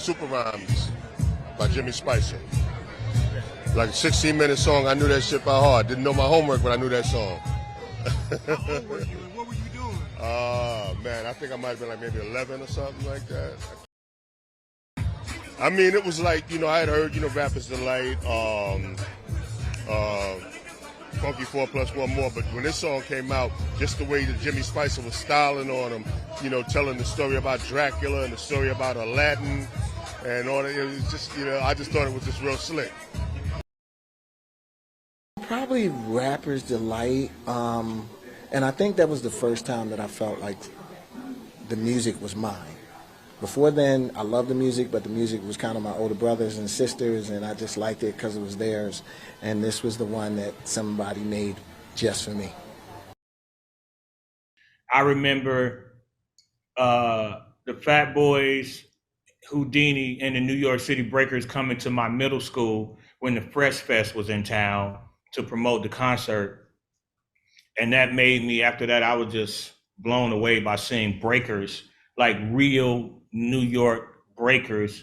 Super Rhymes by Jimmy Spicer. Like a 16-minute song, I knew that shit by heart. Didn't know my homework, but I knew that song. How old were you and what were you doing? Man, I think I might have been like maybe 11 or something like that. I mean, it was like, I had heard, Rapper's Delight, Funky 4 Plus One More, but when this song came out, just the way that Jimmy Spicer was styling on him, telling the story about Dracula and the story about Aladdin and all that, it was just, I just thought it was just real slick. Probably Rapper's Delight, and I think that was the first time that I felt like the music was mine. Before then, I loved the music, but the music was kind of my older brothers and sisters, and I just liked it because it was theirs. And this was the one that somebody made just for me. I remember the Fat Boys, Houdini, and the New York City Breakers coming to my middle school when the Fresh Fest was in town to promote the concert. And that made me, after that, I was just blown away by seeing breakers, like real New York breakers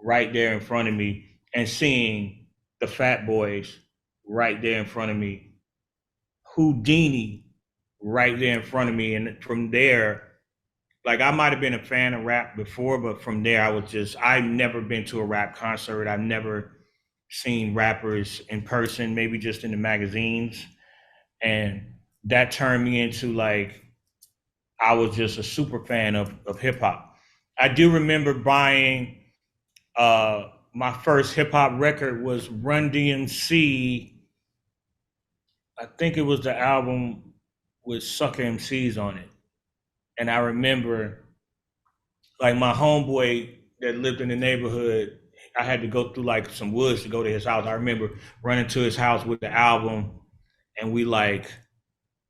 right there in front of me, and seeing the Fat Boys right there in front of me, Houdini right there in front of me. And from there, like, I might have been a fan of rap before, but from there I've never been to a rap concert. I've never seen rappers in person, maybe just in the magazines. And that turned me into, like, I was just a super fan of hip hop. I do remember buying my first hip hop record was Run DMC. I think it was the album with Sucker MCs on it. And I remember, like, my homeboy that lived in the neighborhood, I had to go through like some woods to go to his house. I remember running to his house with the album, and we like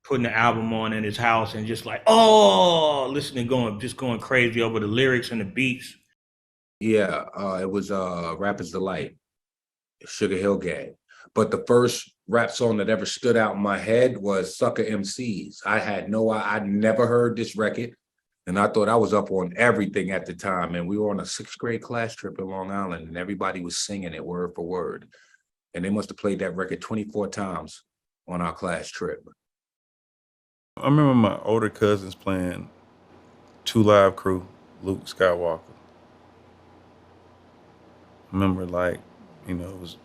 putting the album on in his house and just like, listening, going crazy over the lyrics and the beats. Yeah, it was Rapper's Delight, Sugar Hill Gang. But the first rap song that ever stood out in my head was Sucker MCs. I'd never heard this record, and I thought I was up on everything at the time. And we were on a 6th grade class trip in Long Island, and everybody was singing it word for word. And they must have played that record 24 times on our class trip. I remember my older cousins playing 2 Live Crew, Luke Skywalker. I remember, like, it was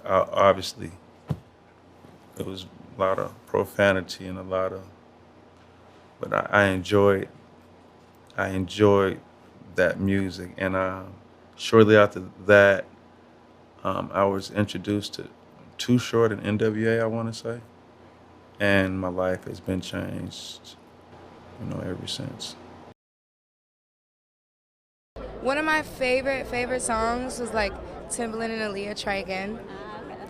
obviously it was a lot of profanity and but I enjoyed that music. And shortly after that, I was introduced to Too Short and NWA, I want to say. And my life has been changed, ever since. One of my favorite songs was like Timbaland and Aaliyah, Try Again.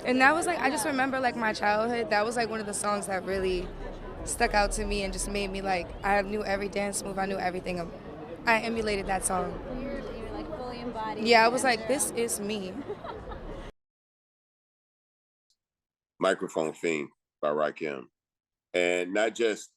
And that was like, I just remember like my childhood, that was like one of the songs that really stuck out to me and just made me like, I knew every dance move, I knew everything. I emulated that song. You're like fully embodied. Yeah, I was like, this is me. Microphone Fiend by Rakim. And not just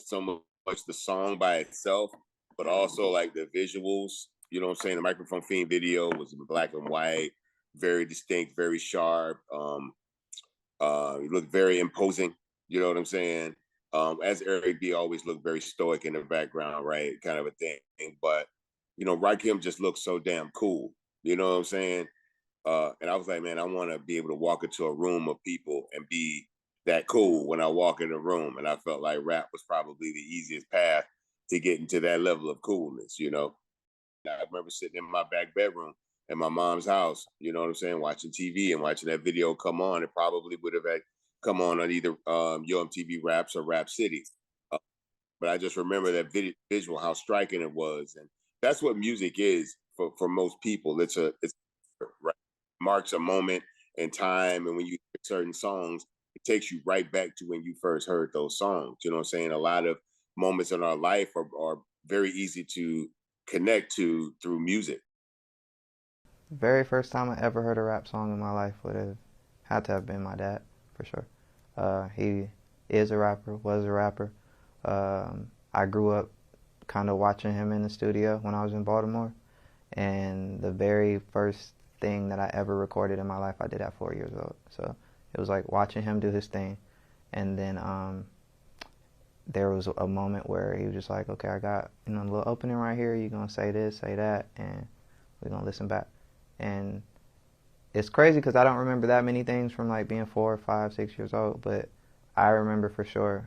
so much the song by itself, but also like the visuals. You know what I'm saying? The Microphone Fiend video was black and white, very distinct, very sharp. He looked very imposing. You know what I'm saying? As Eric B always looked very stoic in the background, right? Kind of a thing. But, Rakim just looked so damn cool. You know what I'm saying? And I was like, man, I want to be able to walk into a room of people and be that cool when I walk in the room. And I felt like rap was probably the easiest path to get into that level of coolness, I remember sitting in my back bedroom in my mom's house, you know what I'm saying, watching TV and watching that video come on. It probably would have come on either Yo MTV Raps or Rap City. But I just remember that visual, how striking it was. And that's what music is for most people. It's right, marks a moment in time. And when you hear certain songs, it takes you right back to when you first heard those songs. You know what I'm saying? A lot of moments in our life are very easy to connect to through music. The very first time I ever heard a rap song in my life would have had to have been my dad, for sure. He is a rapper, was a rapper. I grew up kind of watching him in the studio when I was in Baltimore, And the very first thing that I ever recorded in my life, I did at 4 years old. So it was like watching him do his thing. And then there was a moment where he was just like, okay, I got a little opening right here. You're going to say this, say that, and we're going to listen back. And it's crazy because I don't remember that many things from like being 4, 5, 6 years old. But I remember for sure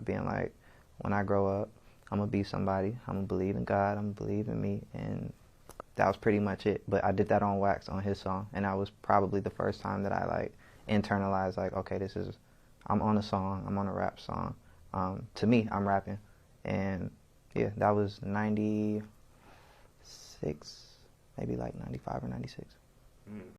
being like, when I grow up, I'm going to be somebody. I'm going to believe in God. I'm going to believe in me. And that was pretty much it. But I did that on wax on his song. And that was probably the first time that I like internalized like, okay, I'm on a song. I'm on a rap song. To me, I'm rapping. And yeah, that was 96, maybe like 95 or 96.